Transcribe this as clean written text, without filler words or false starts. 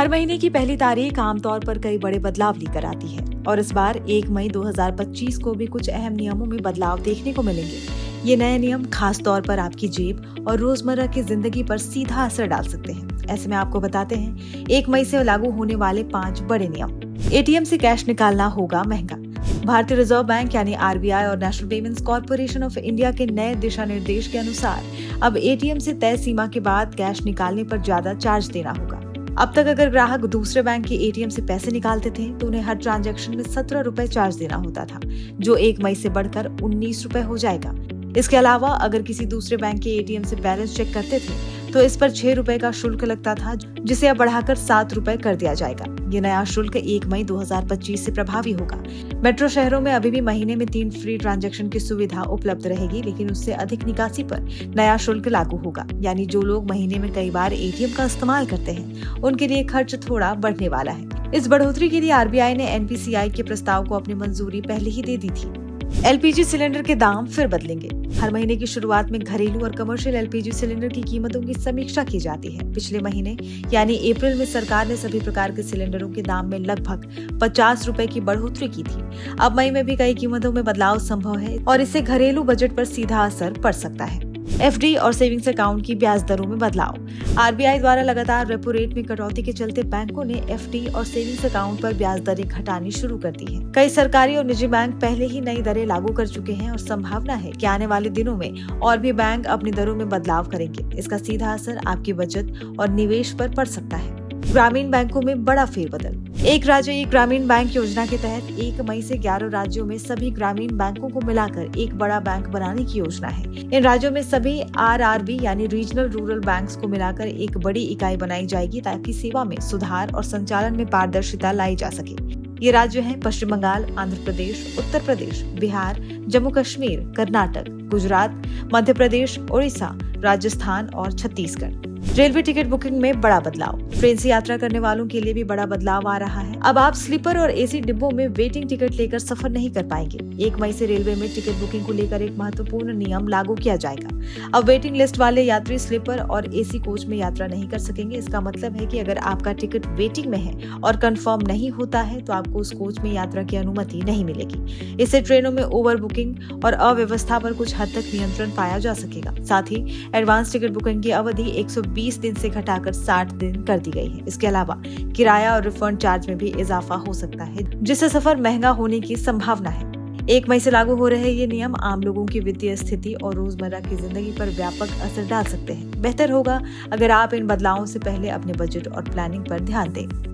हर महीने की पहली तारीख आमतौर पर कई बड़े बदलाव लेकर आती है और इस बार 1 मई 2025 को भी कुछ अहम नियमों में बदलाव देखने को मिलेंगे। ये नए नियम खास तौर पर आपकी जेब और रोजमर्रा की जिंदगी पर सीधा असर डाल सकते हैं। ऐसे में आपको बताते हैं 1 मई से लागू होने वाले 5 बड़े नियम। एटीएम से कैश निकालना होगा महंगा। भारतीय रिजर्व बैंक यानी आरबीआई और national payments corporation of India के नए दिशा निर्देश के अनुसार अब एटीएम से तय सीमा के बाद कैश निकालने पर ज्यादा चार्ज देना होगा। अब तक अगर ग्राहक दूसरे बैंक के एटीएम से पैसे निकालते थे तो उन्हें हर ट्रांजैक्शन में 17 रुपए चार्ज देना होता था, जो 1 मई से बढ़कर 19 रुपए हो जाएगा। इसके अलावा अगर किसी दूसरे बैंक के एटीएम से बैलेंस चेक करते थे तो इस पर 6 रुपए का शुल्क लगता था, जिसे अब बढ़ाकर 7 रुपए कर दिया जाएगा। ये नया शुल्क 1 मई 2025 से प्रभावी होगा। मेट्रो शहरों में अभी भी महीने में 3 फ्री ट्रांजैक्शन की सुविधा उपलब्ध रहेगी, लेकिन उससे अधिक निकासी पर नया शुल्क लागू होगा। यानी जो लोग महीने में कई बार एटीएम का इस्तेमाल करते हैं, उनके लिए खर्च थोड़ा बढ़ने वाला है। इस बढ़ोतरी के लिए आरबीआई ने एनपीसीआई के प्रस्ताव को अपनी मंजूरी पहले ही दे दी थी। एलपीजी सिलेंडर के दाम फिर बदलेंगे। हर महीने की शुरुआत में घरेलू और कमर्शियल एलपीजी सिलेंडर की कीमतों की समीक्षा की जाती है। पिछले महीने यानी अप्रैल में सरकार ने सभी प्रकार के सिलेंडरों के दाम में लगभग 50 रुपए की बढ़ोतरी की थी। अब मई में भी कई कीमतों में बदलाव संभव है और इससे घरेलू बजट पर सीधा असर पड़ सकता है। एफडी और सेविंग्स अकाउंट की ब्याज दरों में बदलाव। आरबीआई द्वारा लगातार रेपो रेट में कटौती के चलते बैंकों ने एफडी और सेविंग्स अकाउंट पर ब्याज दरें घटानी शुरू कर दी हैं। कई सरकारी और निजी बैंक पहले ही नई दरें लागू कर चुके हैं और संभावना है कि आने वाले दिनों में और भी बैंक अपनी दरों में बदलाव करेंगे। इसका सीधा असर आपकी बचत और निवेश पर पड़ सकता है। ग्रामीण बैंकों में बड़ा फेरबदल। एक राज्य एक ग्रामीण बैंक योजना के तहत 1 मई से 11 राज्यों में सभी ग्रामीण बैंकों को मिलाकर एक बड़ा बैंक बनाने की योजना है। इन राज्यों में सभी आरआरबी यानी रीजनल रूरल बैंक्स को मिलाकर एक बड़ी इकाई बनाई जाएगी, ताकि सेवा में सुधार और संचालन में पारदर्शिता लाई जा सके। ये राज्य हैं पश्चिम बंगाल, आंध्र प्रदेश, उत्तर प्रदेश, बिहार, जम्मू कश्मीर, कर्नाटक, गुजरात, मध्य प्रदेश, उड़ीसा, राजस्थान और छत्तीसगढ़। रेलवे टिकट बुकिंग में बड़ा बदलाव। ट्रेन से यात्रा करने वालों के लिए भी बड़ा बदलाव आ रहा है। अब आप स्लीपर और एसी डिब्बों में वेटिंग टिकट लेकर सफर नहीं कर पाएंगे। 1 मई से रेलवे में टिकट बुकिंग को लेकर एक महत्वपूर्ण नियम लागू किया जाएगा। अब वेटिंग लिस्ट वाले यात्री स्लीपर और एसी कोच में यात्रा नहीं कर सकेंगे। इसका मतलब है कि अगर आपका टिकट वेटिंग में है और कंफर्म नहीं होता है तो आपको उस कोच में यात्रा की अनुमति नहीं मिलेगी। इससे ट्रेनों में ओवर बुकिंग और अव्यवस्था पर कुछ हद तक नियंत्रण पाया जा सकेगा। साथ ही एडवांस टिकट बुकिंग की अवधि 120 दिन से घटाकर 60 दिन कर दी गई है। इसके अलावा किराया और रिफंड चार्ज में भी इजाफा हो सकता है, जिससे सफर महंगा होने की संभावना है। 1 मई से लागू हो रहे ये नियम आम लोगों की वित्तीय स्थिति और रोजमर्रा की जिंदगी पर व्यापक असर डाल सकते हैं। बेहतर होगा अगर आप इन बदलावों से पहले अपने बजट और प्लानिंग पर ध्यान दें।